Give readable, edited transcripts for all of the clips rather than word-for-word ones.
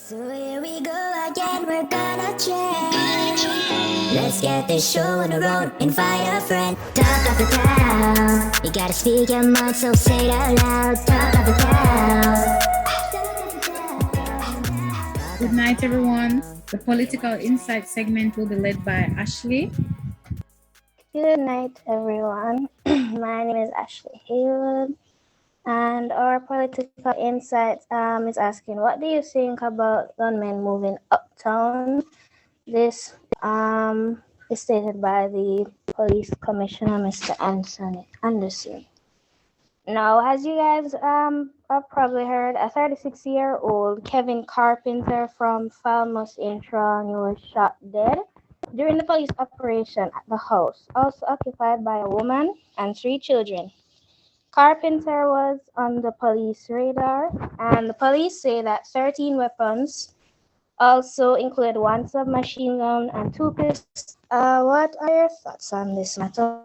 So here we go again, we're gonna change. Let's get this show on the road, invite a friend. Talk of the town, you gotta speak your mind, so say it out loud. Talk of the town. Good night, everyone. The political insight segment will be led by Ashley. Good night, everyone. My name is Ashley Haywood, and our political insight is asking, what do you think about gunmen moving uptown? This is stated by the police commissioner, Mr. Anderson. Now, as you guys have probably heard, a 36-year-old Kevin Carpenter from Falmouth, Intron, was shot dead during the police operation at the house, also occupied by a woman and 3 children. Carpenter was on the police radar, and the police say that 13 weapons also include 1 submachine gun and 2 pistols. What are your thoughts on this matter?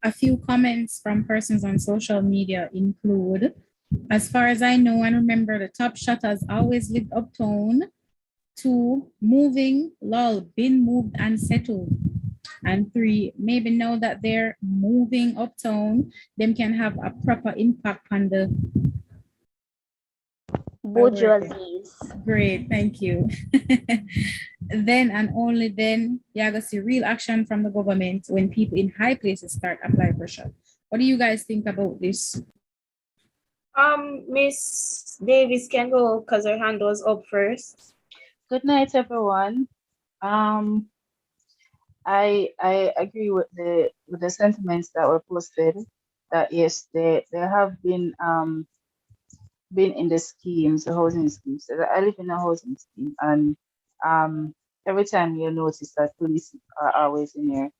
A few comments from persons on social media include, as far as I know and remember, the top shot has always lived uptown. 2, moving, lol, been moved and settled. And 3, maybe now that they're moving uptown, them can have a proper impact on the Bourgeoisies. Great, thank you. Then and only then, you're going to see real action from the government when people in high places start applying pressure. What do you guys think about this? Miss Davis can go because her hand was up first. Good night, everyone. I agree with the sentiments that were posted. That yes, they have been in the schemes, the housing schemes. I live in a housing scheme, and every time you notice that police are always in here,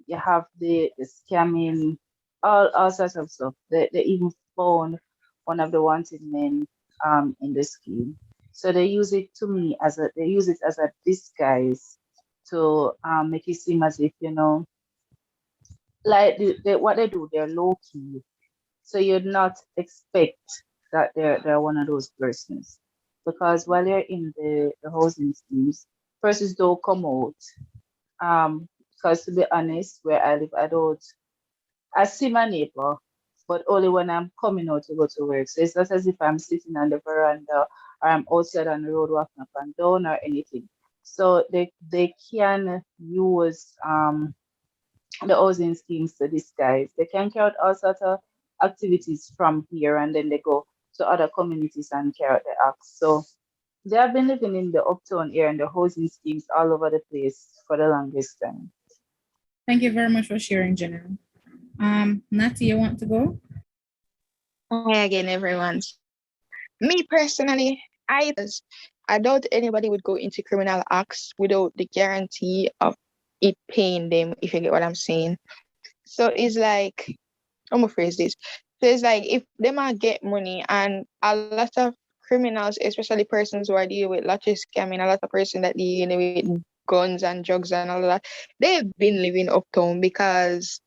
you have the scamming, all sorts of stuff. They even found one of the wanted men in the scheme. So they use it as a disguise to make it seem as if, like what they do, they're low key. So you'd not expect that they're one of those persons. Because while you're in the housing schemes, persons don't come out. Because to be honest, where I live, I see my neighbor, but only when I'm coming out to go to work. So it's not as if I'm sitting on the veranda or I'm outside on the road walking up and down or anything. So they can use the housing schemes to disguise. They can carry out all sorts of activities from here, and then they go to other communities and carry out the acts. So they have been living in the uptown area and the housing schemes all over the place for the longest time. Thank you very much for sharing, Jenna. Natty, you want to go? Hi again, everyone. Me personally, I doubt anybody would go into criminal acts without the guarantee of it paying them, if you get what I'm saying. So it's like, I'm gonna phrase this. So it's like if they might get money, and a lot of criminals, especially persons who are dealing with lottery scamming, a lot of persons that deal with guns and drugs and all of that, they've been living uptown because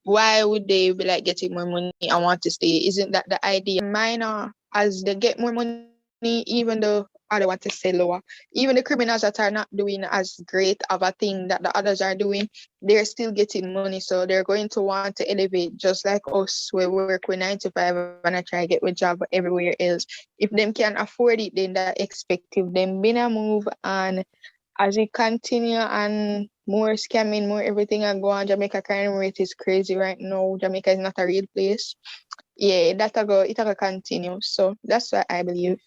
why would they be like getting more money and want to stay? Isn't that the idea? Minor, as they get more money, even though I don't want to say lower, even the criminals that are not doing as great of a thing that the others are doing, they're still getting money. So they're going to want to elevate, just like us, we work with 9 to 5 and I try to get a job everywhere else. If them can afford it, then that expective them been a move. And as we continue and more scamming, more everything and go on, Jamaica crime rate is crazy right now. Jamaica is not a real place. Yeah, it'll continue. So that's what I believe.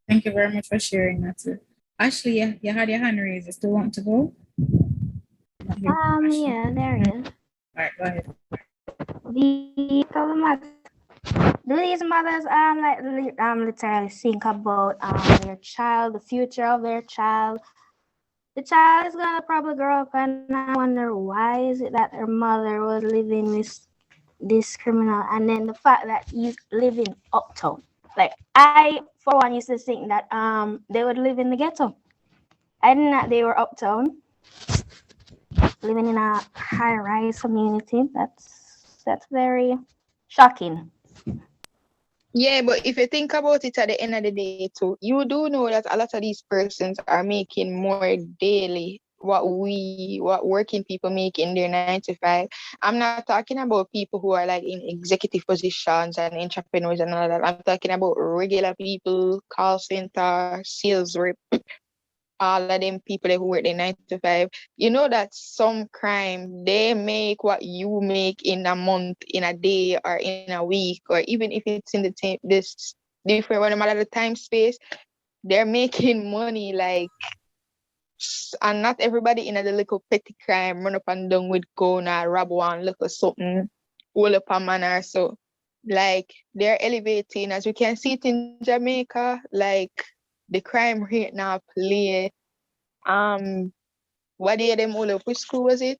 Thank you very much for sharing that too. Ashley, you had your hand raised. You still want to go? Yeah, there is. All right, go ahead. Do these mothers literally think about their child, the future of their child? The child is gonna probably grow up and wonder why is it that her mother was living with this criminal, and then the fact that he's living uptown. Like I, for one, used to think that they would live in the ghetto. I didn't know they were uptown, living in a high-rise community. That's very shocking. Yeah, but if you think about it at the end of the day too, you do know that a lot of these persons are making more daily what working people make in their 9 to 5. I'm not talking about people who are like in executive positions and entrepreneurs and all that. I'm talking about regular people, call center, sales rep, all of them people who work their 9 to 5. You know that some crime they make what you make in a month, in a day, or in a week, or even if it's in the this different one matter the time space, they're making money like. And not everybody in a little petty crime run up and down with gun or rob one look or something, all up a man or so. Like they're elevating, as we can see it in Jamaica, like the crime rate now play. What year them all up? Which school was it?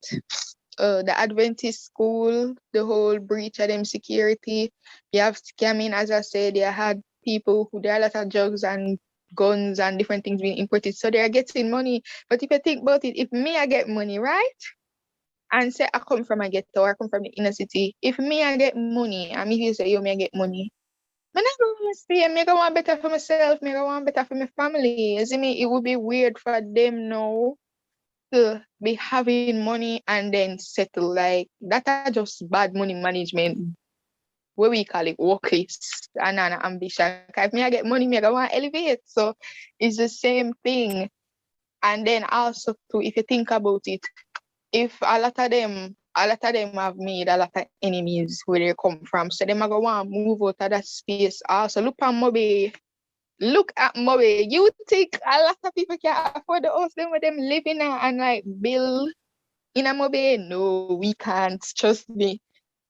The Adventist school, the whole breach of them security. You have scamming, as I said, you had people who there are a lot of drugs and guns and different things being imported. So they're getting money. But if you think about it, if me I get money, right? And say I come from a ghetto or I come from the inner city, if me I get money, and if you say yo me I get money, I'm not gonna stay, me I want better for myself, me I want better for my family. You see me, it would be weird for them now to be having money and then settle. Like that are just bad money management. What we call it work list and an ambition. If me I get money, me I want to elevate. So it's the same thing. And then also too, if you think about it, if a lot of them have made a lot of enemies where they come from. So them are gonna want to move out of that space. Also look at Mobe. Look at Mobe. You think a lot of people can afford the house them with them living there and like build in a Mobe? No, we can't. Trust me.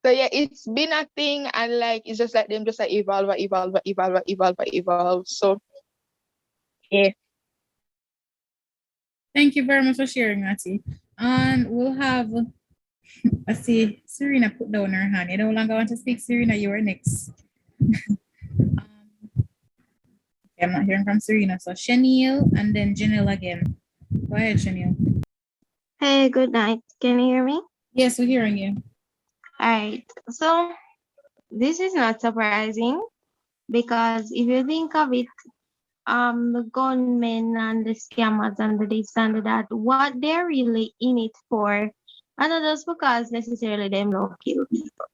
So yeah, it's been a thing, and like it's just like them just like evolve. So yeah. Thank you very much for sharing, Natty. And we'll have, I see Serena put down her hand. You no longer want to speak, Serena, you are next. I'm not hearing from Serena. So Shaniel and then Janelle again. Go ahead, Shaniel. Hey, good night. Can you hear me? Yes, we're hearing you. All right. So this is not surprising because if you think of it, the gunmen and the scammers and the this and the that, what they're really in it for, and not just because necessarily them love kill people.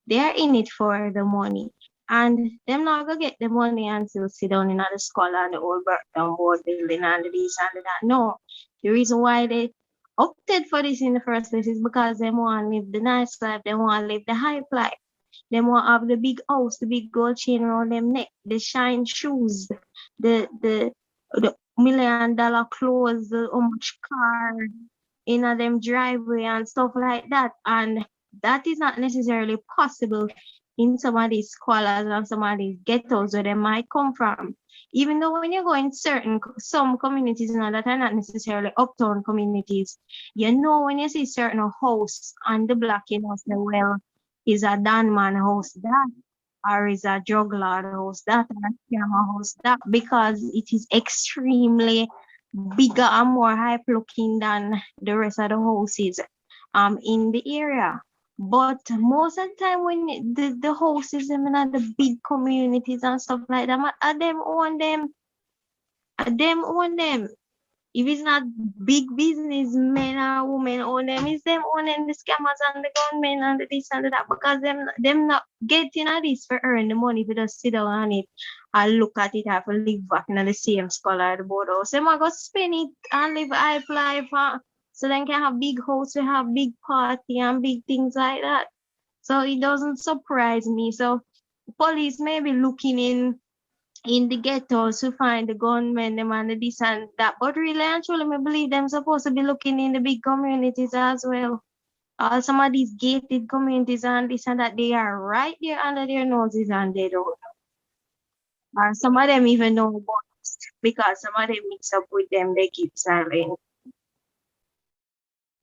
They're in it for the money. And them not gonna get the money until sit down in the school and the old Burton board building and the this and the that. No. The reason why they opted for this in the first place is because they want to live the nice life, they want to live the high life. They want to have the big house, the big gold chain around them neck, the shine shoes, the $1 million clothes, the much car in them driveway and stuff like that. And that is not necessarily possible in some of these squalors and some of these ghettos where they might come from. Even though when you go in some communities now that are not necessarily uptown communities, you know when you see certain house on the block, you know, say, well, is a Don man house that, or is a drug lord house that, or a scammer house that, because it is extremely bigger and more hype looking than the rest of the houses in the area. But most of the time when the houses them in the big communities and stuff like that, them own them. Them own them. If it's not big business men or women own them, it's them owning the scammers and the gunmen and the this and the that, because them not getting at this for earn the money to just sit down on it and look at it and live back in the same scholar at the board house. Them are go spend it and live high life so they can have big house, we have big party and big things like that. So it doesn't surprise me. So police may be looking in the ghettos to find the gunmen, them and the this and that. But really and truly, I believe them supposed to be looking in the big communities as well. Some of these gated communities and this and that, they are right there under their noses and they don't know. Some of them even know about it because some of them mix up with them, they keep silent.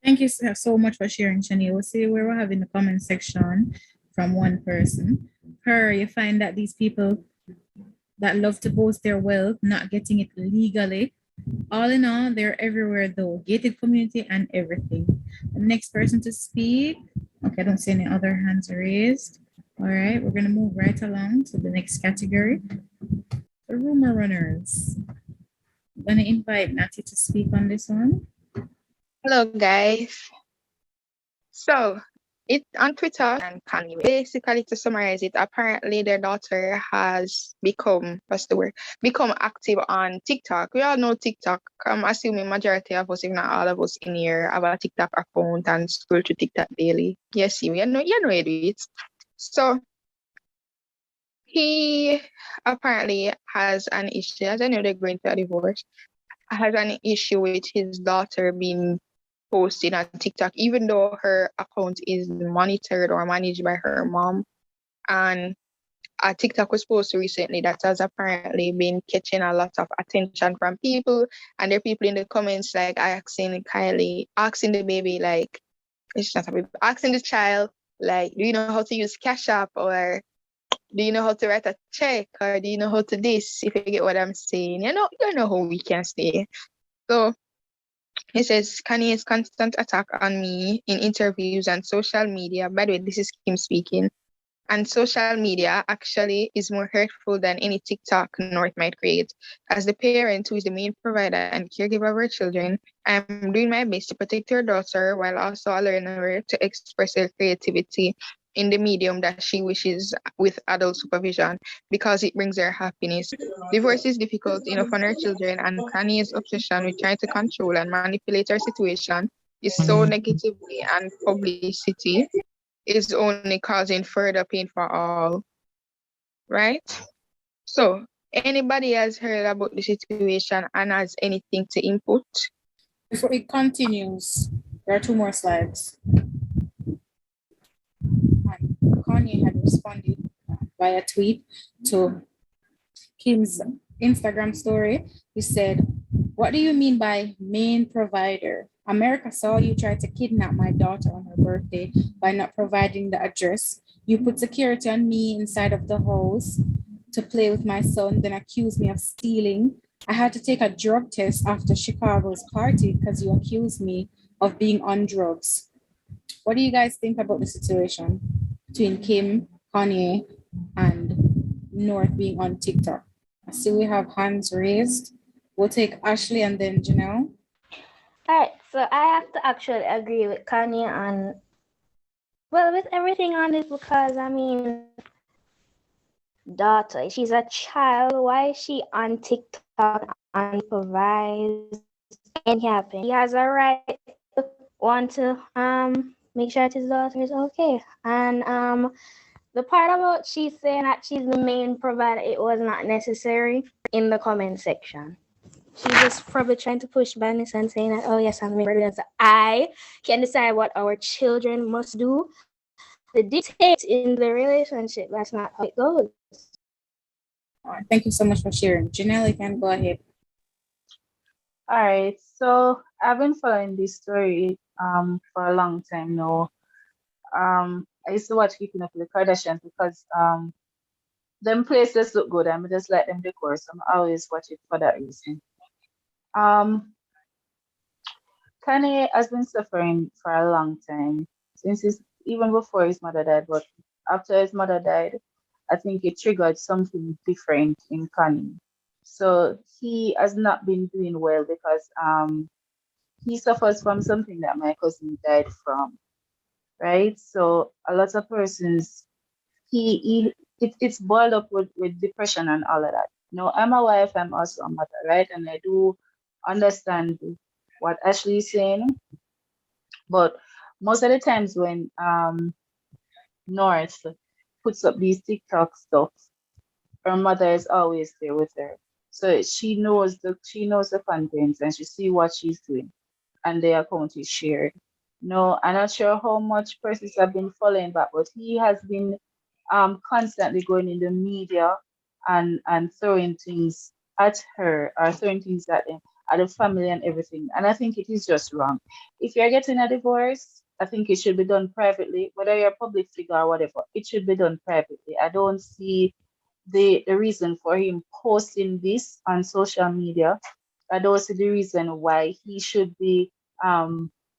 Thank you so much for sharing, Shani. We'll see where we're having the comment section from one person. You find that these people that love to boast their wealth, not getting it legally. All in all, they're everywhere though, gated community and everything. The next person to speak. Okay, I don't see any other hands raised. All right, we're going to move right along to the next category, the Rumour Runners. I'm going to invite Natty to speak on this one. Hello, guys. So, it on Twitter and Kanye. Basically, to summarize it, apparently their daughter has become, become active on TikTok. We all know TikTok. I'm assuming majority of us, if not all of us in here, have a TikTok account and scroll to TikTok daily. Yes, you know it. So he apparently has an issue, as I know they're going through a divorce, has an issue with his daughter being posted on TikTok, even though her account is monitored or managed by her mom. And a TikTok was posted recently that has apparently been catching a lot of attention from people. And there are people in the comments like asking Kylie, asking the baby, like, it's not a baby, asking the child, like, do you know how to use Cash App, or do you know how to write a check, or do you know how to this, if you get what I'm saying? You know how we can say. So he says, Kanye's constant attack on me in interviews and social media. By the way, this is Kim speaking. And social media actually is more hurtful than any TikTok North might create. As the parent who is the main provider and caregiver of her children, I am doing my best to protect her daughter while also allowing her to express her creativity in the medium that she wishes with adult supervision because it brings her happiness. Divorce is difficult enough on her children, and Kanye's obsession with trying to control and manipulate her situation is so negatively and publicity is only causing further pain for all, right? So, anybody has heard about the situation and has anything to input? Before it continues, there are 2 more slides. And Kanye had responded via tweet to Kim's Instagram story. He said, "What do you mean by main provider? America saw you try to kidnap my daughter on her birthday by not providing the address. You put security on me inside of the house to play with my son, then accuse me of stealing. I had to take a drug test after Chicago's party because you accused me of being on drugs." What do you guys think about the situation between Kim, Kanye, and North being on TikTok? I see we have hands raised. We'll take Ashley and then Janelle. All right, so I have to actually agree with Kanye on, well, with everything on this, because I mean, daughter, she's a child. Why is she on TikTok unsupervised? Ain't happen. He has a right to want to make sure that his daughter is okay. And the part about she's saying that she's the main provider, it was not necessary in the comment section. She's just probably trying to push badness and saying that, oh yes, I'm the main provider, so I can decide what our children must do. The dictate in the relationship, that's not how it goes. All right, thank you so much for sharing. Janelle, you can go ahead. All right, so I've been following this story for a long time now. I used to watch Keeping Up with the Kardashians because them places look good. I'm just like them decor, so I always watch it for that reason. Kanye has been suffering for a long time even before his mother died, but after his mother died, I think it triggered something different in Kanye. So he has not been doing well because he suffers from something that my cousin died from, right? So a lot of persons, it's boiled up with depression and all of that. I'm a wife, I'm also a mother, right? And I do understand what Ashley is saying, but most of the times when North puts up these TikTok stuff, her mother is always there with her. So she knows the contents and she see what she's doing, and the account is shared. No, I'm not sure how much persons have been following back, but he has been constantly going in the media and throwing things at her or throwing things at them, at the family and everything. And I think it is just wrong. If you're getting a divorce, I think it should be done privately, whether you're a public figure or whatever, it should be done privately. I don't see the reason for him posting this on social media. I don't see the reason why he should be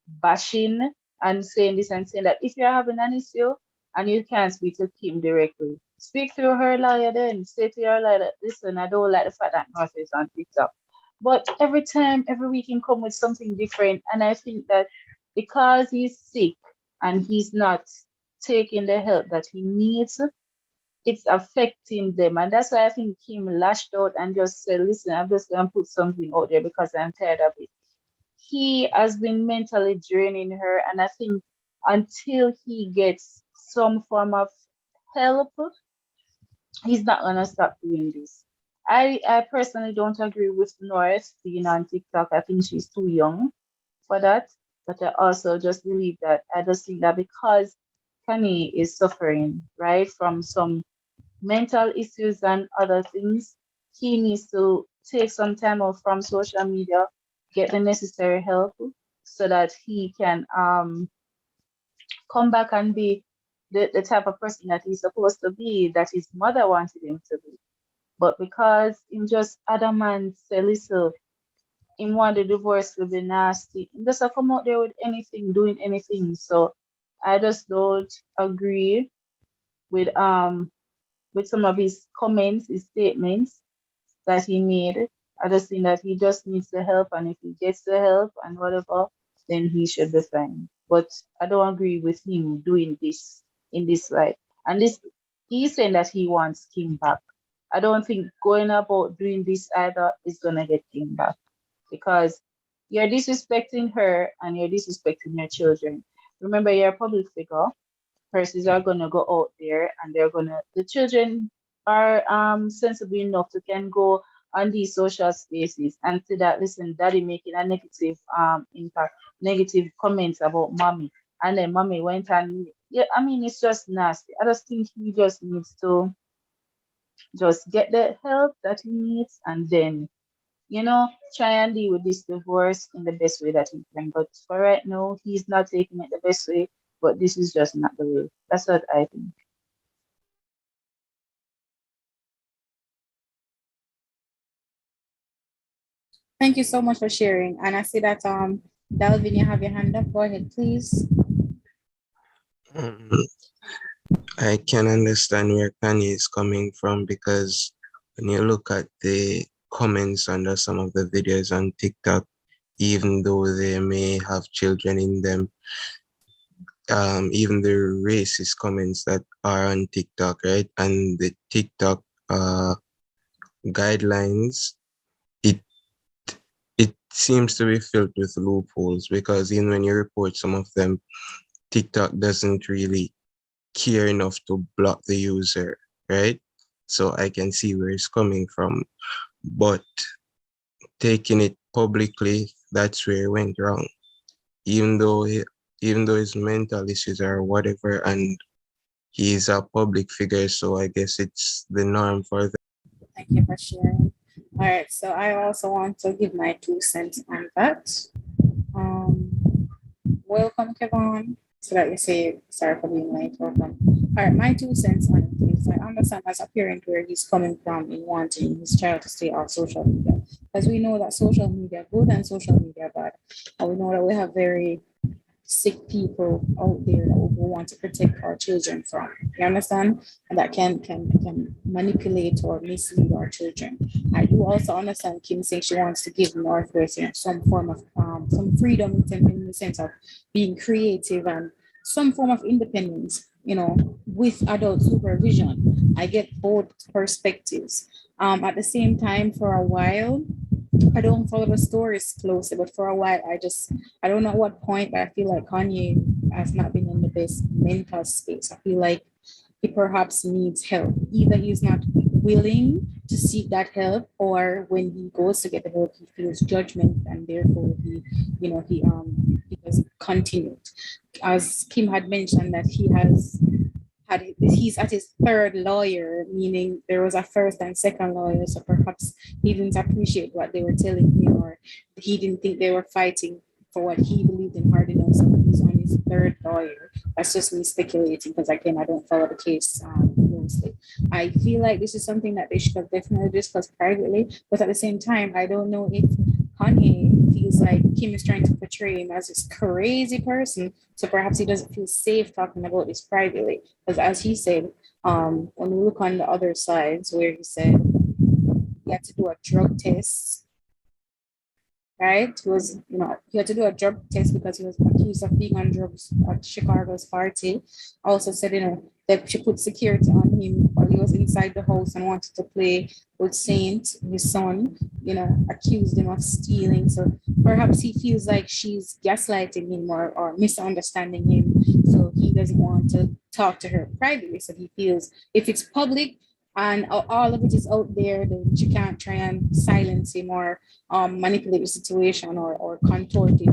bashing and saying this and saying that. If you're having an issue, and you can't speak to Kim directly, speak through her lawyer then. Say to your lawyer, listen, I don't like the fact that North is on TikTok. But every time, every week, he come with something different. And I think that because he's sick and he's not taking the help that he needs, it's affecting them. And that's why I think Kim lashed out and just said, listen, I'm just going to put something out there because I'm tired of it. He has been mentally draining her. And I think until he gets some form of help, he's not going to stop doing this. I personally don't agree with North being on TikTok. I think she's too young for that. But I also just believe that I just think that because Kanye is suffering, right, from some mental issues and other things, he needs to take some time off from social media, get the necessary help so that he can come back and be the type of person that he's supposed to be, that his mother wanted him to be. But because him just adamant say, listen, him want the divorce to be nasty, he just a come out there with anything, doing anything. So I just don't agree with some of his comments, his statements that he made. I just think that he just needs the help, and if he gets the help and whatever, then he should be fine. But I don't agree with him doing this in this light. And this, he's saying that he wants Kim back. I don't think going about doing this either is gonna get Kim back, because you're disrespecting her and you're disrespecting your children. Remember, you're a public figure. Persons are gonna go out there and the children are sensible enough to can go on these social spaces and see that, listen, daddy making a negative impact, negative comments about mommy, and then mommy went and, yeah, I mean, it's just nasty. I just think he just needs to just get the help that he needs, and then, try and deal with this divorce in the best way that he can. But for right now, he's not taking it the best way, but this is just not the way. That's what I think. Thank you so much for sharing. And I see that Dalvin, you have your hand up. Go ahead, please. Um, I can understand where Kanye is coming from, because when you look at the comments under some of the videos on TikTok, even though they may have children in them, even the racist comments that are on TikTok, right? And the TikTok guidelines, it seems to be filled with loopholes, because even when you report some of them, TikTok doesn't really care enough to block the user, right? So I can see where it's coming from, but taking it publicly, that's where it went wrong. Even though his mental issues or whatever, and he's a public figure, so I guess it's the norm for them. Thank you for sharing. All right, so I also want to give my 2 cents on that. Welcome, Kevin. So that you say, sorry for being late, welcome. All right, my 2 cents on it is, I understand as a parent where he's coming from in wanting his child to stay off social media. Because we know that social media good and social media bad. And we know that we have very sick people out there that we want to protect our children from. You understand? And that can manipulate or mislead our children. I do also understand Kim saying she wants to give Northwest some form of some freedom in the sense of being creative and some form of independence, with adult supervision. I get both perspectives. At the same time, for a while, I don't follow the stories closely, but for a while, I don't know at what point, but I feel like Kanye has not been in the best mental space. I feel like he perhaps needs help. Either he's not willing to seek that help, or when he goes to get the help, he feels judgment, and therefore he doesn't continue. As Kim had mentioned, that he's at his third lawyer, meaning there was a first and second lawyer, so perhaps he didn't appreciate what they were telling him, or he didn't think they were fighting for what he believed in hard enough, so he's on his third lawyer. That's just me speculating, because again, I don't follow the case closely. I feel like this is something that they should have definitely discussed privately, but at the same time, I don't know if Kanye feels like Kim is trying to portray him as this crazy person, so perhaps he doesn't feel safe talking about this privately. Because as he said, when we look on the other sides where he said he had to do a drug test, right? He had to do a drug test because he was accused of being on drugs at Chicago's party. Also said, that she put security on him while he was inside the house and wanted to play with Saint, his son, accused him of stealing. So perhaps he feels like she's gaslighting him or misunderstanding him. So he doesn't want to talk to her privately. So he feels if it's public, and all of it is out there, then she can't try and silence him or manipulate the situation or contort it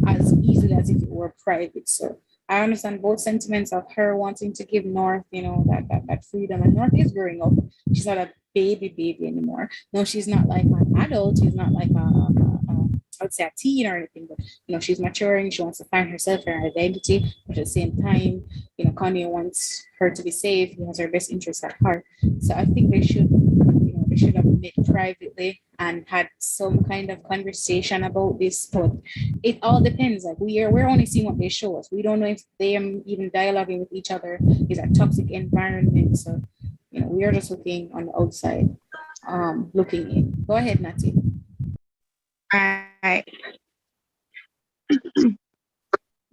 as easily as if it were private. So I understand both sentiments of her wanting to give North, that freedom. And North is growing up. She's not a baby anymore. No, she's not like an adult. She's not like I would say a teen or anything, but she's maturing. She wants to find herself, her identity. But at the same time, Kanye wants her to be safe. He has her best interests at heart. So I think they should have met privately and had some kind of conversation about this. But it all depends. Like we're only seeing what they show us. We don't know if they are even dialoguing with each other. It's a toxic environment. So we are just looking on the outside, looking in. Go ahead, Natty. I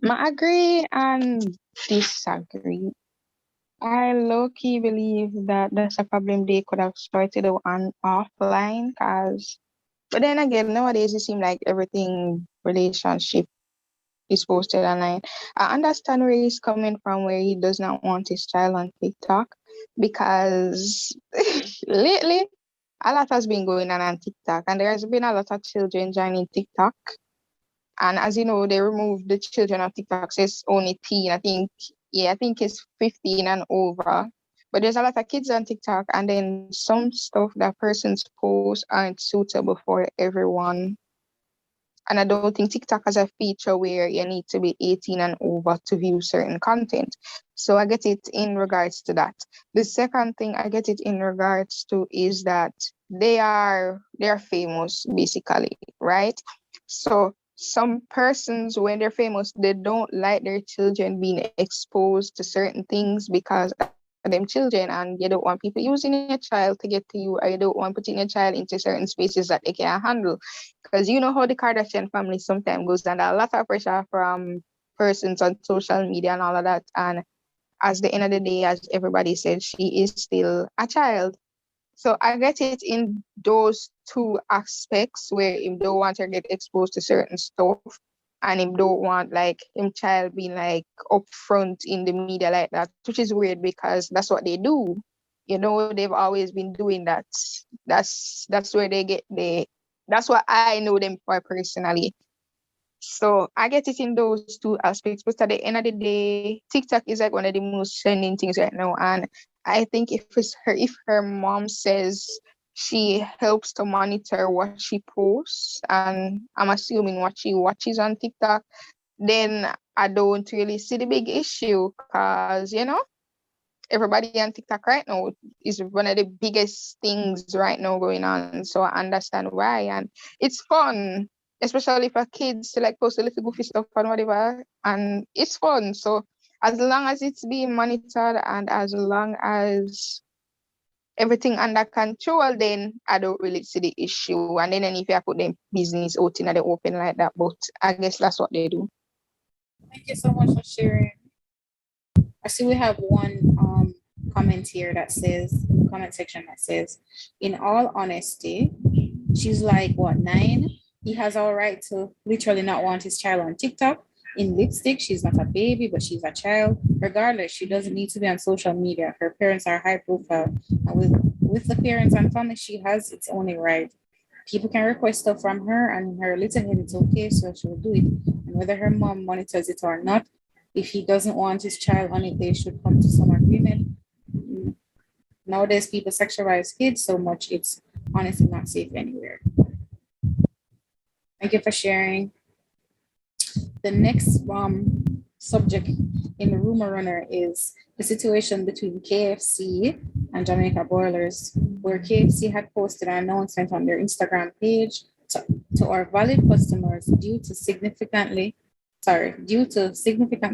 agree and disagree. I low-key believe that that's a problem they could have started on offline, but then again, nowadays it seems like everything relationship is posted online. I understand where he's coming from, where he does not want his child on TikTok, because lately a lot has been going on TikTok, and there's been a lot of children joining TikTok. And as you know, they removed the children on TikTok, so it's only teen. I think it's 15 and over. But there's a lot of kids on TikTok, and then some stuff that persons post aren't suitable for everyone. And I don't think TikTok has a feature where you need to be 18 and over to view certain content. So I get it in regards to that. The second thing I get it in regards to is that they're famous, basically, right? So some persons, when they're famous, they don't like their children being exposed to certain things because of them children, and you don't want people using your child to get to you, or you don't want putting your child into certain spaces that they can't handle. Because you know how the Kardashian family sometimes goes under a lot of pressure from persons on social media and all of that. And at the end of the day, as everybody said, she is still a child. So I get it in those two aspects where him don't want her to get exposed to certain stuff, and him don't want like him child being like upfront in the media like that, which is weird because that's what they do. They've always been doing that. That's where they get that's what I know them for personally. So I get it in those two aspects. But at the end of the day, TikTok is like one of the most trending things right now. And I think if her mom says she helps to monitor what she posts, and I'm assuming what she watches on TikTok, then I don't really see the big issue, because everybody on TikTok right now is one of the biggest things right now going on. So I understand why. And it's fun, especially for kids to like post a little goofy stuff and whatever. And it's fun. So as long as it's being monitored and as long as everything under control, then I don't really see the issue. And then if you put them business out in the open like that, but I guess that's what they do. Thank you so much for sharing. I see we have one comment here that says, in the comment section that says, in all honesty, she's like, what, 9? He has all right to literally not want his child on TikTok. In lipstick, she's not a baby, but she's a child. Regardless, she doesn't need to be on social media. Her parents are high profile. And with the parents and family she has, it's only right. People can request stuff from her, and her little head, it's okay, so she'll do it. And whether her mom monitors it or not, if he doesn't want his child on it, they should come to some agreement. Nowadays, people sexualize kids so much, it's honestly not safe anywhere. Thank you for sharing. The next subject in the Rumour Runner is the situation between KFC and Jamaica Boilers, where KFC had posted an announcement on their Instagram page to our valued customers due to significant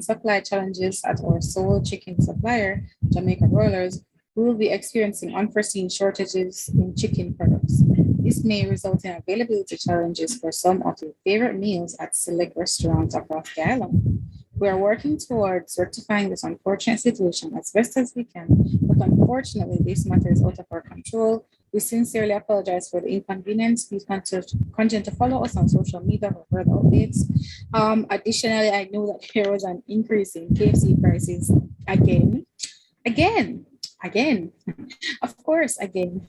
supply challenges at our sole chicken supplier, Jamaica Broilers, we will be experiencing unforeseen shortages in chicken products. This may result in availability challenges for some of your favorite meals at select restaurants across the island. We are working towards rectifying this unfortunate situation as best as we can, but unfortunately, this matter is out of our control. We sincerely apologize for the inconvenience. Please continue to follow us on social media for further updates. Additionally, I know that there was an increase in KFC prices again, again, again, of course, again.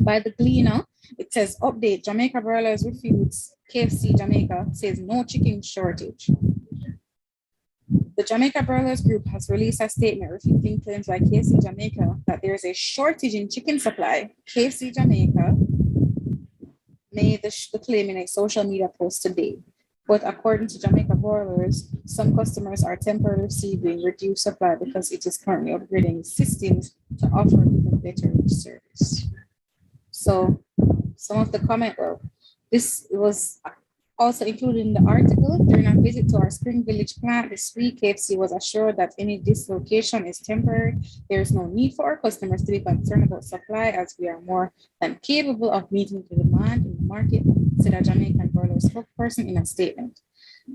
By the Gleaner, it says update Jamaica Broilers refutes KFC Jamaica says no chicken shortage. The Jamaica Broilers Group has released a statement refuting claims by KFC Jamaica that there is a shortage in chicken supply. KFC Jamaica made the claim in a social media post today. But according to Jamaica Broilers, some customers are temporarily receiving reduced supply because it is currently upgrading systems to offer even better service. So some of the comment, well, this was also included in the article. During a visit to our Spring Village plant this week, KFC was assured that any dislocation is temporary. There is no need for our customers to be concerned about supply as we are more than capable of meeting the demand in the market, said a Jamaican broiler spokesperson in a statement.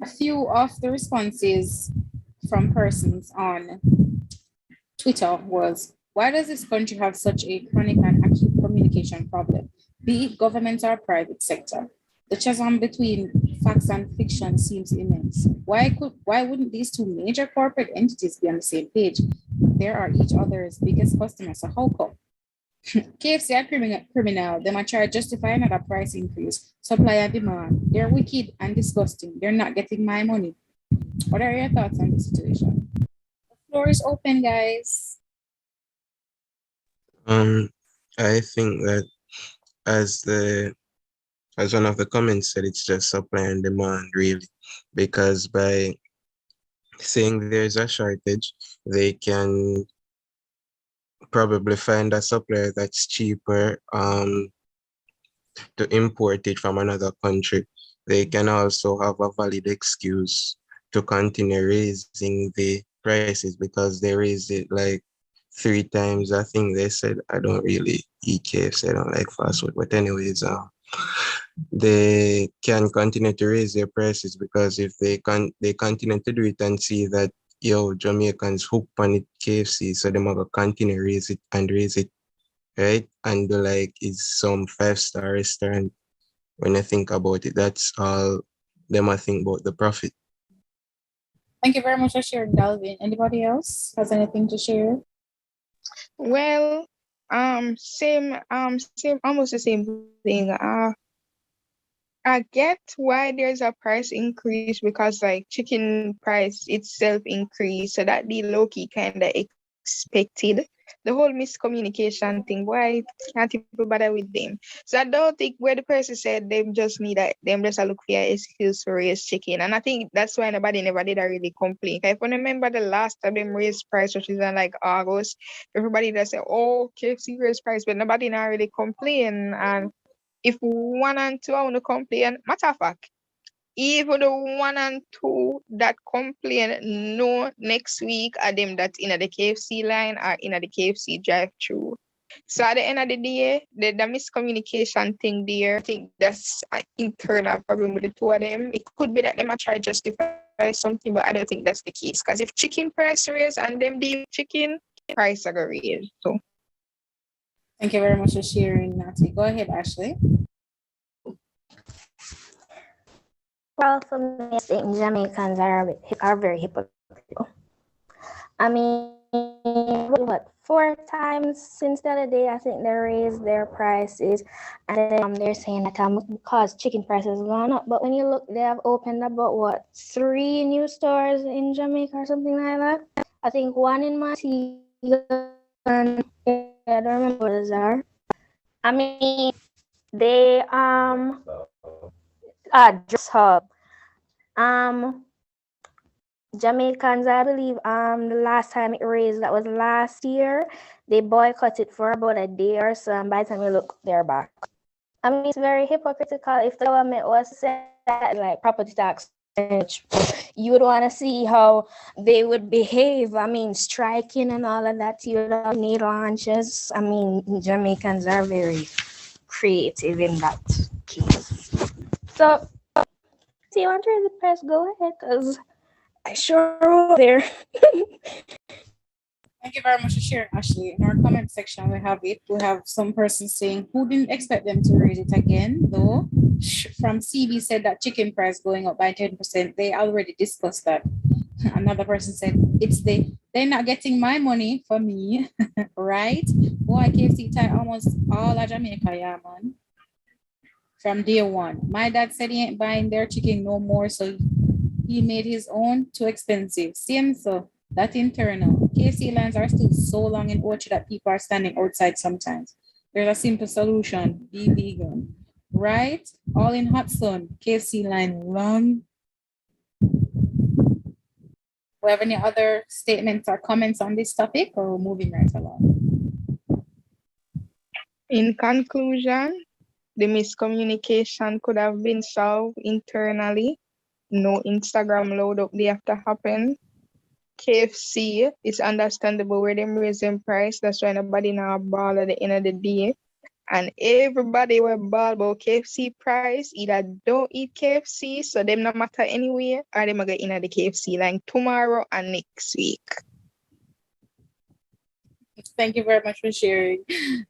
A few of the responses from persons on Twitter was, why does this country have such a chronic and acute communication problem, be it government or private sector? The chasm between facts and fiction seems immense. Why wouldn't these two major corporate entities be on the same page? They are each other's biggest customers, so how come? KFC are criminal. They might try to justify another price increase, supply and demand. They're wicked and disgusting. They're not getting my money. What are your thoughts on this situation? The floor is open, guys. I think that as one of the comments said, it's just supply and demand really, because by saying there's a shortage, they can probably find a supplier that's cheaper to import it from another country. They can also have a valid excuse to continue raising the prices because they raised it like 3 times. I think they said, I don't really eat KFC, I don't like fast food, but anyways, they can continue to raise their prices because if they continue to do it and see that Jamaicans hooked on it KFC, so they're gonna continue raise it, right? And like it's some 5-star restaurant. When I think about it, that's all them I think about the profit. Thank you very much for sharing, Dalvin. Anybody else has anything to share? Well, same, almost the same thing. I get why there's a price increase because like chicken price itself increased, so that the low-key kind of expected. The whole miscommunication thing, why can't people bother with them? So I don't think where the person said them just need them just a look for an excuse to raise chicken. And I think that's why nobody never did really complain. If I remember the last time them raised price, which is in like August, everybody just said, oh, KFC raised price, but nobody not really complain. And if 1 and 2 I want to complain, matter of fact, even the 1 and 2 that complain, no, next week are them that in the KFC line or in the KFC drive-through. So at the end of the day, the miscommunication thing there, I think that's an internal problem with the two of them. It could be that they might try to justify something, but I don't think that's the case. Because if chicken price raise and them deal chicken, price are going to raise. So. Thank you very much for sharing, Natty. Go ahead, Ashley. Well, for me, I think Jamaicans are very hypocritical. I mean, what, 4 times since the other day, I think they raised their prices, and then they're saying that because chicken prices gone up. But when you look, they have opened about 3 new stores in Jamaica or something like that. I think 1 in Montego, and I don't remember what those are. I mean, they Dress Hub. Jamaicans, I believe, the last time it raised, that was last year, they boycotted for about a day or so, and by the time you look, they're back. I mean, it's very hypocritical if the government was to say that, like property tax, you would want to see how they would behave. I mean, striking and all of that, you would need launches. I mean, Jamaicans are very creative in that case. So, do you want to read the press? Go ahead, because I sure will there. Thank you very much for sharing, Ashley. In our comment section, we have it. We have some person saying who didn't expect them to raise it again, though. From CB said that chicken price going up by 10%. They already discussed that. Another person said they're not getting my money for me, right? Boy, KFC tie almost all of Jamaica, yeah, man. From day one. My dad said he ain't buying their chicken no more, so he made his own too expensive. Same so. That internal. KFC lines are still so long in Orchard that people are standing outside sometimes. There's a simple solution. Be vegan. Right? All in hot sun. KFC line long. We have any other statements or comments on this topic, or we're moving right along? In conclusion, the miscommunication could have been solved internally. No Instagram load up there to happen. KFC, it's understandable where them raising price. That's why nobody now ball at the end of the day. And everybody will ball about KFC price. Either don't eat KFC, so them no matter anyway, or them get in at the KFC like tomorrow and next week. Thank you very much for sharing.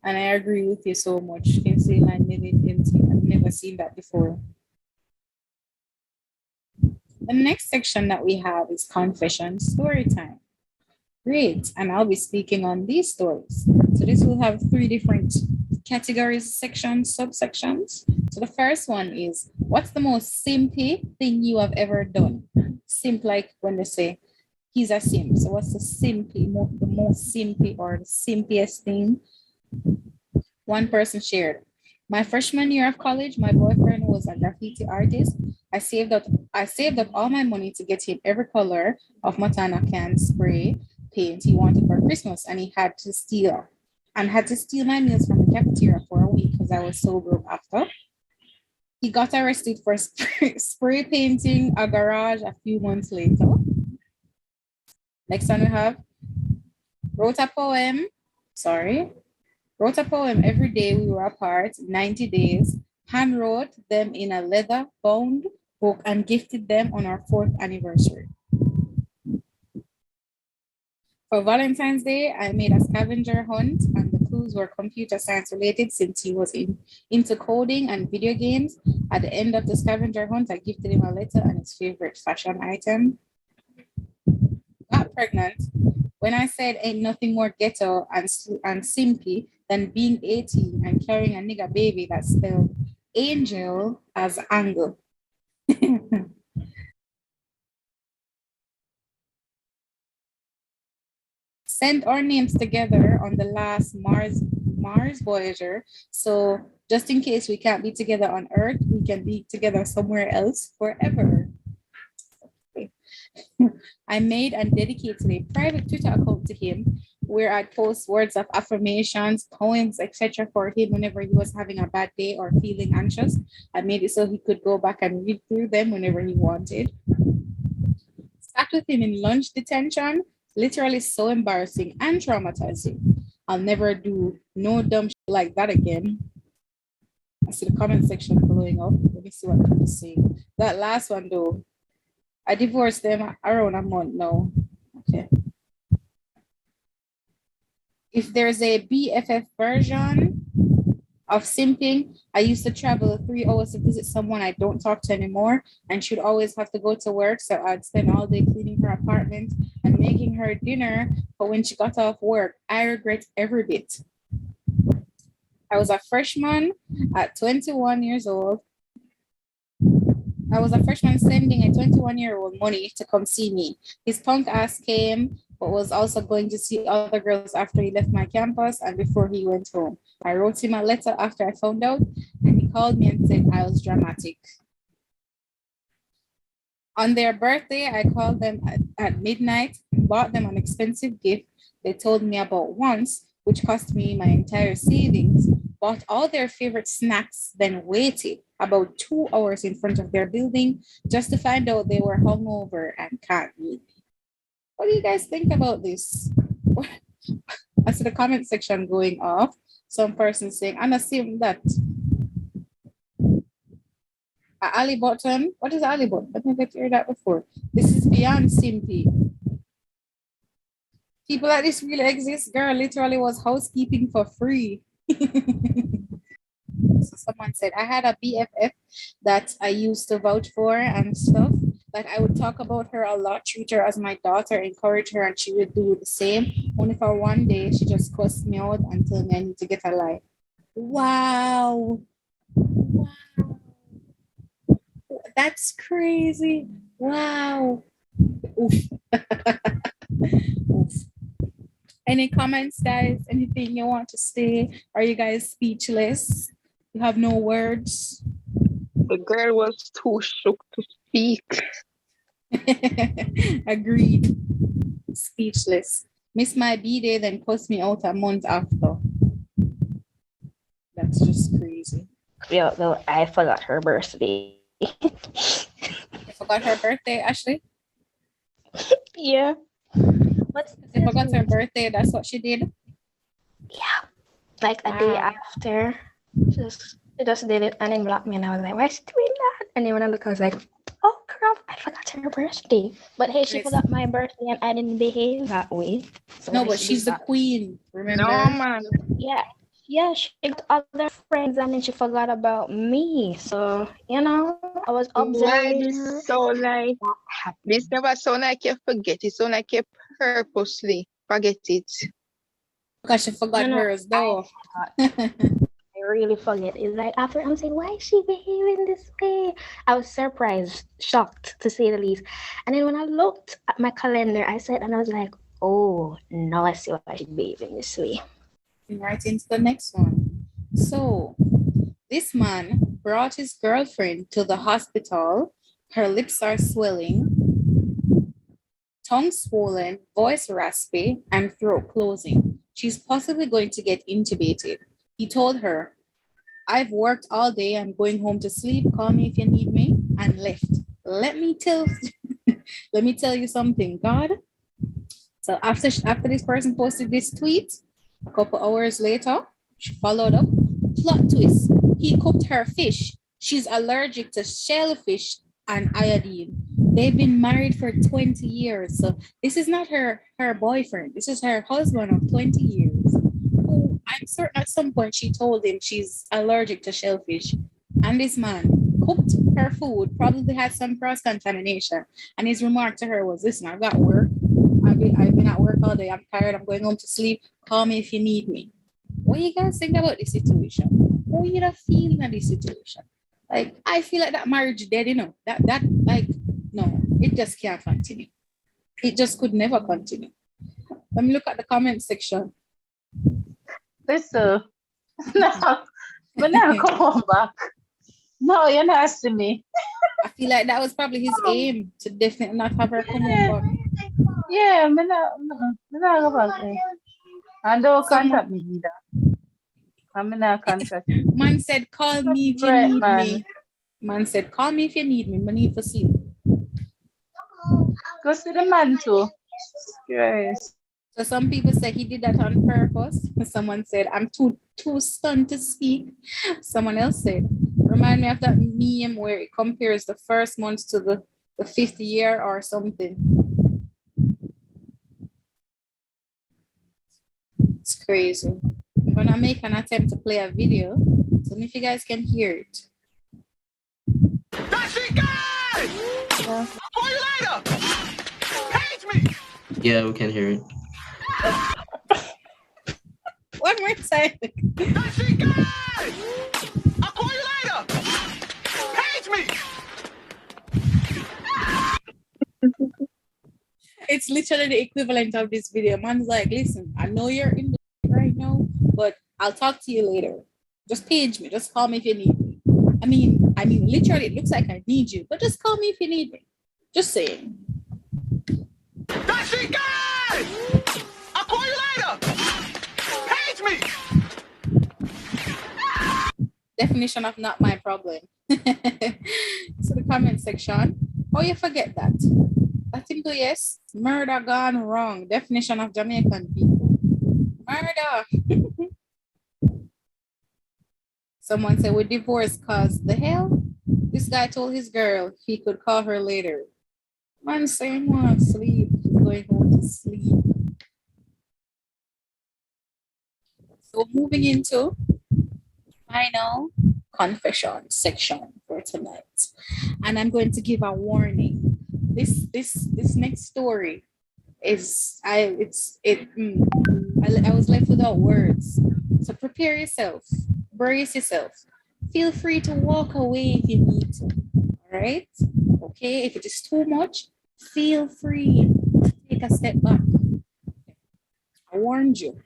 And I agree with you so much. KFC line I've never seen that before. The next section that we have is confession story time. Great, and I'll be speaking on these stories. So this will have 3 different categories, sections, subsections. So the first one is, what's the most simpy thing you have ever done? Simp, like when they say, he's a simp. So what's the most simpy or the simpiest thing? One person shared, my freshman year of college, my boyfriend was a graffiti artist. I saved up all my money to get him every color of Matana can spray paint he wanted for Christmas, and he had to steal my meals from the cafeteria for a week because I was so broke after. He got arrested for spray painting a garage a few months later. Next one we have, wrote a poem every day we were apart, 90 days, hand wrote them in a leather bound book and gifted them on our 4th anniversary. For Valentine's Day, I made a scavenger hunt and the clues were computer science related since he was into coding and video games. At the end of the scavenger hunt, I gifted him a letter and his favorite fashion item. Got pregnant. When I said ain't nothing more ghetto and simpy than being 18 and carrying a nigga baby that spelled angel as angle. Sent our names together on the last Mars Voyager. So just in case we can't be together on Earth, we can be together somewhere else forever. I made and dedicated a private Twitter account to him where I'd post words of affirmations, poems, etc. for him whenever he was having a bad day or feeling anxious. I made it so he could go back and read through them whenever he wanted. Sat with him in lunch detention, literally so embarrassing and traumatizing. I'll never do no dumb shit like that again. I see the comment section blowing up. Let me see what people say. That last one though, I divorced them around a month now. Okay. If there's a BFF version of simping, I used to travel 3 hours to visit someone I don't talk to anymore, and she'd always have to go to work, so I'd spend all day cleaning her apartment and making her dinner. But when she got off work, I regret every bit. I was a freshman at 21 years old. I was a freshman sending a 21-year-old money to come see me. His punk ass came, but was also going to see other girls after he left my campus and before he went home. I wrote him a letter after I found out, and he called me and said I was dramatic. On their birthday, I called them at midnight, bought them an expensive gift they told me about once, which cost me my entire savings, bought all their favorite snacks, then waited about 2 hours in front of their building just to find out they were hungover and can't meet me. What do you guys think about this? I see the comment section going off. Some person saying, I'm assuming that Ali button. What is Ali button? I've never heard that before. This is beyond simply. People like this really exist. Girl literally was housekeeping for free. So someone said, I had a BFF that I used to vouch for and stuff. Like I would talk about her a lot, treat her as my daughter, encourage her, and she would do the same. Only for one day, she just cussed me out and told me I need to get a life. Wow. Wow. That's crazy. Wow. Oof. Oof. Any comments, guys? Anything you want to say? Are you guys speechless? You have no words? The girl was too shook to speak. Agreed. Speechless. Miss my B-day, then cuss me out a month after. That's just crazy. Yeah, well, I forgot her birthday. You forgot her birthday, Ashley? Yeah. What's You forgot her birthday, that's what she did? Yeah. Like a day after. She just did it and then blocked me and I was like, why is she doing that? And then when I look, I was like, oh crap, I forgot her birthday. But hey, she forgot my birthday and I didn't behave that way. So no, but she's the queen, remember? No, man. Yeah. Yeah, she got other friends and then she forgot about me. So, you know, I was observing her. So like, this never sound like you forget. It sound like you purposely forget it. Because she forgot hers though. I really forget. It's like after I'm saying, why is she behaving this way? I was surprised, shocked to say the least. And then when I looked at my calendar, I said, and I was like, oh, now I see why she's behaving this way. Right into the next one. So this man brought his girlfriend to the hospital. Her lips are swelling, tongue swollen, voice raspy, and throat closing. She's possibly going to get intubated. He told her, I've worked all day. I'm going home to sleep. Call me if you need me, and left. Let me tell you something, God. So after this person posted this tweet, a couple hours later, she followed up. Plot twist. He cooked her fish. She's allergic to shellfish and iodine. They've been married for 20 years. So this is not her boyfriend. This is her husband of 20 years. Who I'm certain at some point she told him she's allergic to shellfish. And this man cooked her food, probably had some cross-contamination. And his remark to her was, listen, I've got work. I've been at work all day. I'm tired. I'm going home to sleep. Call me if you need me. What do you guys think about this situation? How you feel in this situation? Like, I feel like that marriage dead, you know. That like, no, it just can't continue. It just could never continue. Let me look at the comment section. Listen, no, but now come on back. No, you're not asking me. I feel like that was probably his aim, to definitely not have her come over. Yeah, I'm not go back there. And don't contact me either. I'm not contact you. Man said, call me if you need me. Man said, call me if you need me. I need to sleep. Go see the man too. Yes. So some people say he did that on purpose. Someone said, I'm too stunned to speak. Someone else said, remind me of that meme where it compares the first month to the fifth year or something. It's crazy. I'm gonna make an attempt to play a video. So if you guys can hear it. That's it, guys! Yeah. Call you later! Page me! Yeah, we can hear it. One more time. That's it, guys! I'll call you later! Page me! It's literally the equivalent of this video. Man's like, listen, I know you're in the right now, but I'll talk to you later. Just page me. Just call me if you need me. I mean, literally, it looks like I need you, but just call me if you need me. Just saying. That's it, guys! I'll call you later! Page me! Definition of not my problem. So the comment section. Oh, you forget that. Latin yes, murder gone wrong. Definition of Jamaican people. Murder. Someone said we divorced cause the hell? This guy told his girl he could call her later. Man saying want sleep. He's going home to sleep. So moving into final confession section for tonight. And I'm going to give a warning. This next story is I was left without words. So prepare yourself, brace yourself. Feel free to walk away if you need to. All right? Okay, if it is too much, feel free to take a step back. I warned you.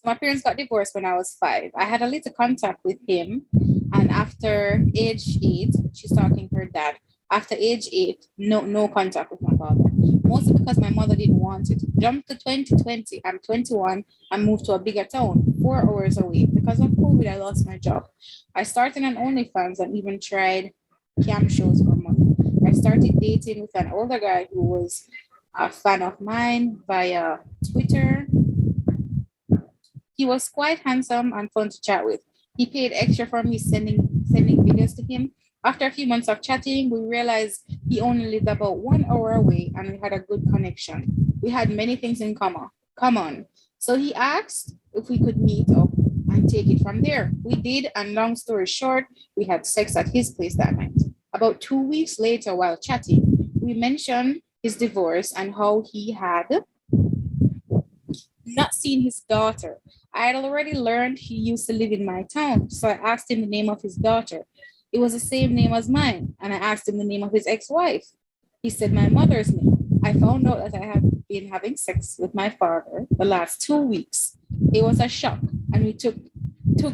My parents got divorced when I was 5. I had a little contact with him, and after age 8, she's talking to her dad. After age 8, no contact with my father. Mostly because my mother didn't want it. Jump to 2020. I'm 21. I moved to a bigger town, 4 hours away. Because of COVID, I lost my job. I started an OnlyFans and even tried cam shows for money. I started dating with an older guy who was a fan of mine via Twitter. He was quite handsome and fun to chat with. He paid extra for me sending videos to him. After a few months of chatting, we realized he only lived about 1 hour away and we had a good connection. We had many things in common. So he asked if we could meet up and take it from there. We did, and long story short, we had sex at his place that night. About 2 weeks later, while chatting, we mentioned his divorce and how he had not seen his daughter. I had already learned he used to live in my town, so I asked him the name of his daughter. It was the same name as mine, and I asked him the name of his ex-wife. He said my mother's name. I found out that I had been having sex with my father the last 2 weeks. It was a shock, and we took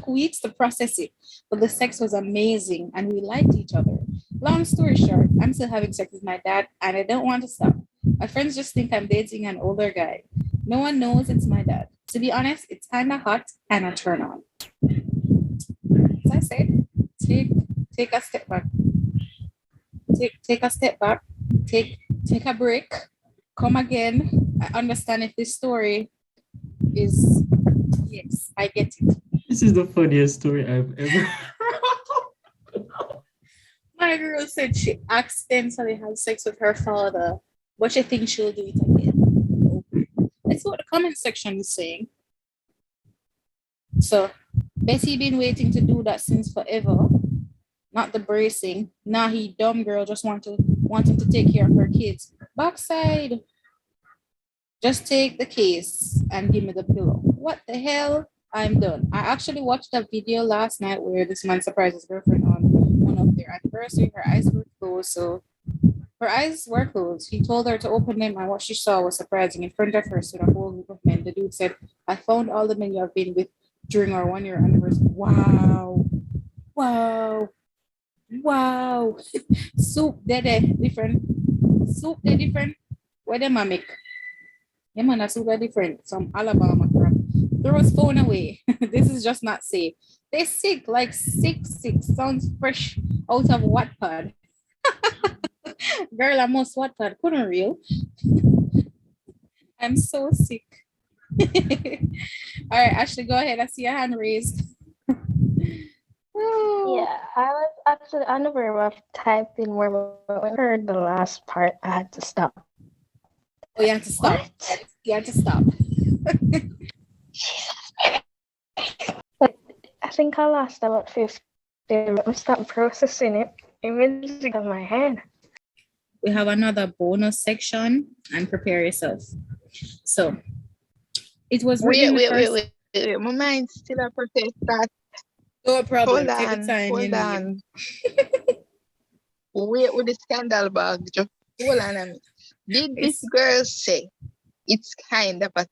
weeks to process it, but the sex was amazing, and we liked each other. Long story short, I'm still having sex with my dad, and I don't want to stop. My friends just think I'm dating an older guy. No one knows it's my dad. To be honest, it's kind of hot and a turn on. As I said, take a step back. Take a step back. Take a break. Come again. I understand if this story is, yes, I get it. This is the funniest story I've ever. My girl said she accidentally had sex with her father, but she thinks she'll do it again. Let's see what the comment section is saying. So, Bessie been waiting to do that since forever. Not the bracing. Nah, he dumb girl just want him to take care of her kids. Backside. Just take the case and give me the pillow. What the hell? I'm done. I actually watched a video last night where this man surprised his girlfriend on one of their anniversary. Her eyes were closed. He told her to open them, and what she saw was surprising. In front of her stood a whole group of men. The dude said, I found all the men you have been with during our 1 year anniversary. Wow. Soup, they're different. Where them a make? Yeah, man, that's super different from Alabama crap. Throw his phone away. This is just not safe. They're sick, like sick. Sounds fresh out of Wattpad. Girl, I'm most Wattpad. Couldn't real. I'm so sick. All right, Ashley, go ahead. I see your hand raised. Yeah, I was actually on the verge of typing where when I heard the last part, I had to stop. Oh, you have to stop. What? You have to stop. Jesus. I think I lost about 50. I stopped processing it. Immediately got my head. We have another bonus section, and prepare yourself. So, it was written Wait. My mind's still a process that. No problem. Hold Take the time you on. need. Wait with the scandal bag. Just hold on a minute. Did this It's- girl say it's kind of a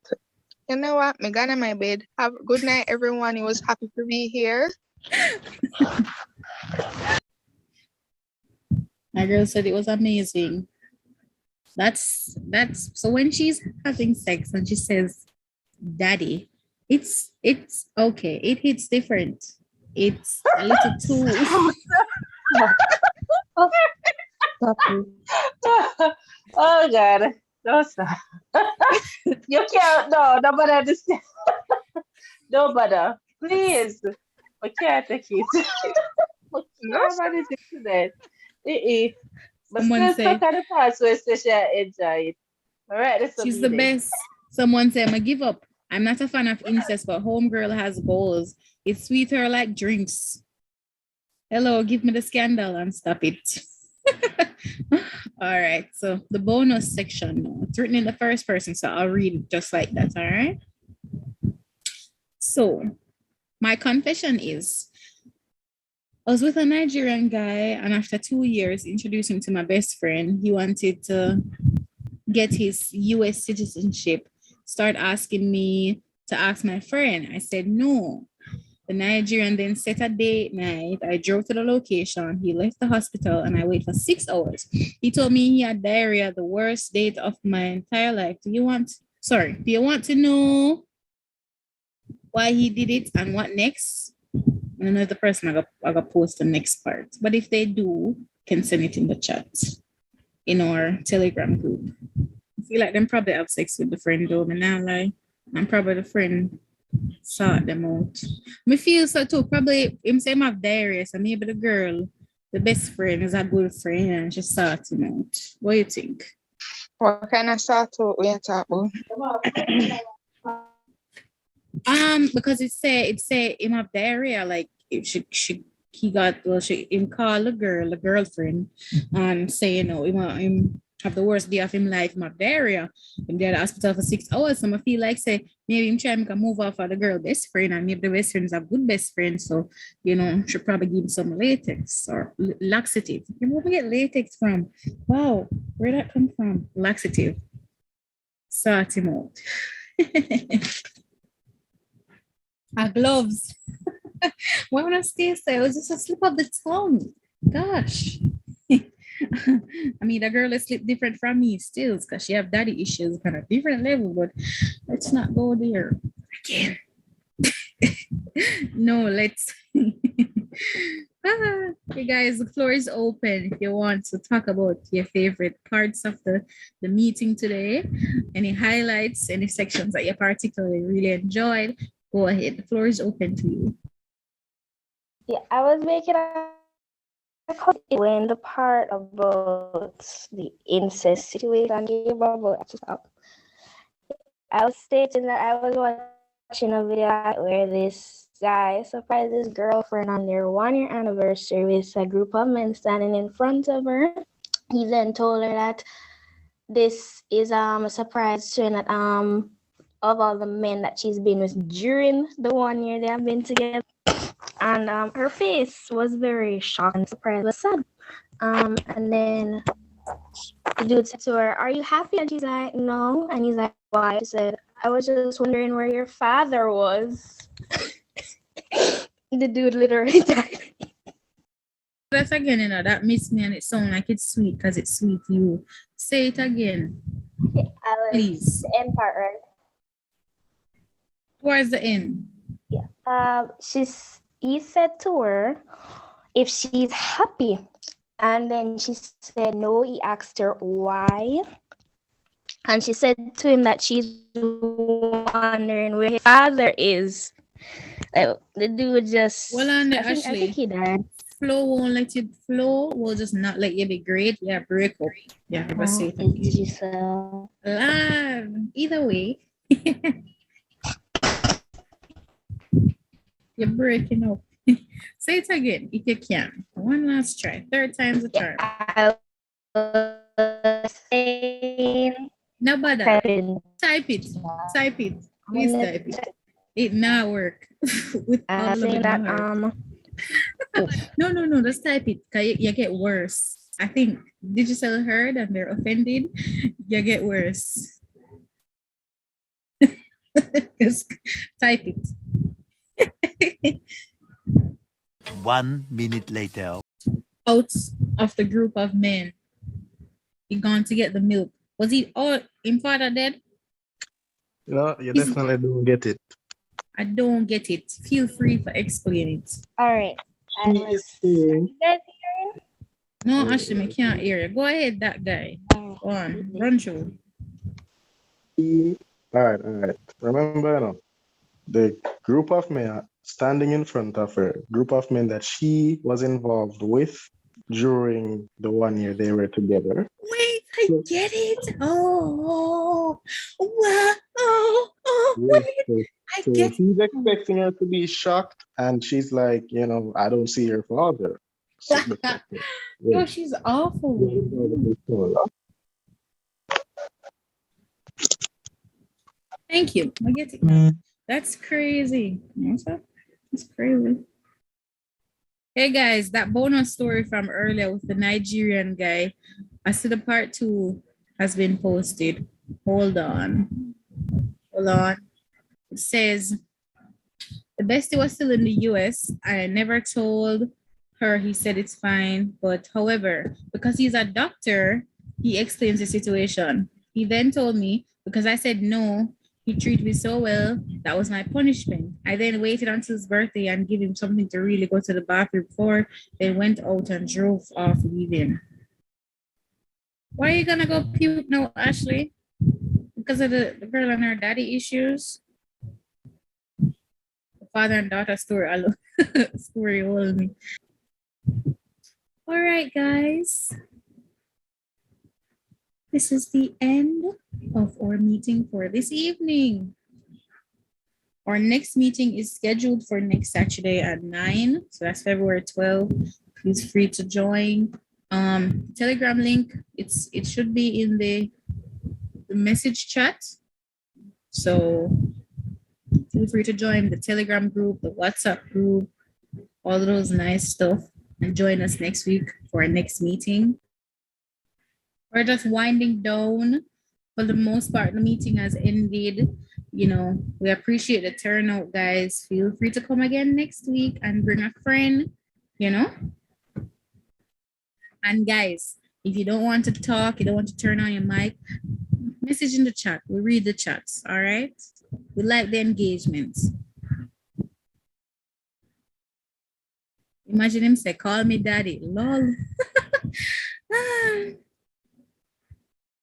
you know what? Me gone on my bed. Have a good night, everyone. It was happy to be here. My girl said it was amazing. That's so when she's having sex and she says daddy, it's okay. It hits different. It's a little too Stop it. Oh God. No, stop. You can't, no, nobody understand. No, bother. Please. I can't take it. I can't manage it today. Eh. But someone still say stuck at the part so especially I enjoy it. All right, this will she's be the there. best. Someone say I'ma give up. I'm not a fan of incest, but homegirl has goals. It's sweeter like drinks. Hello, give me the scandal and stop it. All right. So the bonus section now. It's written in the first person, so I'll read it just like that. All right. So my confession is I was with a Nigerian guy, and after 2 years, introduced him to my best friend. He wanted to get his US citizenship, start asking me to ask my friend. I said no. The Nigerian then set a date night. I drove to the location. He left the hospital and I waited for 6 hours. He told me he had diarrhea, the worst date of my entire life. Do you want to know why he did it and what next? And another person I got post the next part. But if they do, can send it in the chat in our Telegram group. I feel like them probably have sex with the friend though, but now like I'm probably the friend sort them out. Me feel so too. Probably him say him have diarrhea, so maybe the girl, the best friend, is a good friend and she sort him out. What do you think? What kind of sort out we are talking about? Because it say him have diarrhea, like if he got him call the girlfriend and say, you know, him have the worst day of him life, him have diarrhea. Him there at the hospital for 6 hours. So I feel like say maybe him try to make a move off of the girl best friend, and maybe the best friend is a good best friend. So, you know, should probably give him some latex or laxative. You know where we get latex from? Wow, where that come from? Laxative. Sort him out. Gloves. Why would I stay so? It was just a slip of the tongue. Gosh. I mean, the girl is slip different from me still because she have daddy issues kind of different level, but let's not go there again. No, let's. You guys, the floor is open if you want to talk about your favorite parts of the meeting today. Any highlights, any sections that you particularly really enjoyed, go ahead. The floor is open to you. Yeah, I was making a when the part about the incest situation came about. I was stating that I was watching a video where this guy surprised his girlfriend on their 1-year anniversary with a group of men standing in front of her. He then told her that this is a surprise to her that of all the men that she's been with during the 1 year they have been together. And her face was very shocked and surprised, but sad. And then the dude said to her, "Are you happy?" And she's like, "No." And he's like, "Why?" She said, "I was just wondering where your father was." The dude literally died. That again, you know, that missed me and it sounds like it's sweet because it's sweet you. Say it again. Please. The end part, right? Towards the end. Yeah. He said to her if she's happy. And then she said no. He asked her why. And she said to him that she's wondering where his father is. The dude just... Well, on the I think he died. Flow won't let you flow. Will just not let you be great. Yeah, break up. Yeah, never say it again. Live. Either way. You're breaking up. Say it again if you can. One last try. Third time's a charm. I was saying... No bother. Type it. Type it. Please type it. It not work. With all of it that, No. Just type it. You get worse. I think digital heard and they're offended. You get worse. Just type it. 1 minute later. out of the group of men. He gone to get the milk. Was he? Oh, him father dead? No, you He's- definitely don't get it. I don't get it. Feel free to explain it. All right. I He was. is saying, You guys hearing? No, Ashley, I can't hear you. Go ahead, that guy. Go on, run through. all right. Remember, you know, the group of men standing in front of her, group of men that she was involved with during the 1 year they were together. Wait, I get it. Oh, wow. Yes, Wait, I so get he's expecting her to be shocked, and she's like, you know, I don't see your father. So, it. Yo, she's awful. Thank you. I get it now. That's crazy. That's crazy. Hey guys, that bonus story from earlier with the Nigerian guy, I see the part 2 has been posted. Hold on. It says, the bestie was still in the US. I never told her. He said it's fine. But however, because he's a doctor, he explains the situation. He then told me, because I said no, he treated me so well, that was my punishment. I then waited until his birthday and give him something to really go to the bathroom for, then went out and drove off leaving. Why are you gonna go puke now, Ashley? Because of the girl and her daddy issues? The father and daughter story alone. Story hold me. All right, guys. This is the end of our meeting for this evening. Our next meeting is scheduled for next Saturday at 9. So that's February 12th. Please free to join. Telegram link, it should be in the message chat. So feel free to join the Telegram group, the WhatsApp group, all of those nice stuff, and join us next week for our next meeting. We're just winding down. For the most part, the meeting has ended. You know, we appreciate the turnout, guys. Feel free to come again next week and bring a friend, you know. And guys, if you don't want to talk, you don't want to turn on your mic, message in the chat. We read the chats, all right? We like the engagement. Imagine him say, call me daddy, lol.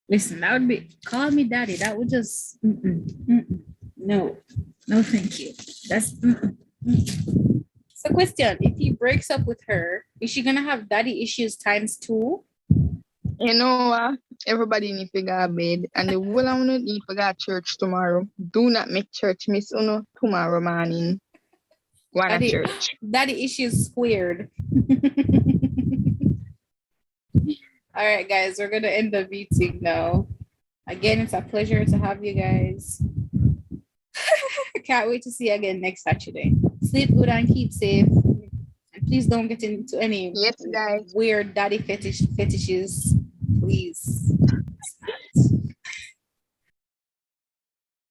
Listen, that would be, call me daddy. That would just, no, thank you. That's, So question, if he breaks up with her, is she gonna have daddy issues times 2? You know, everybody need to go to bed, and the whole of you need to go to church tomorrow. Do not make church miss you tomorrow morning. Go to church. Daddy issues squared. All right, guys, we're gonna end the meeting now. Again, it's a pleasure to have you guys. Can't wait to see you again next Saturday. Sleep good and keep safe. And please don't get into any Yes, guys. weird daddy fetishes, please.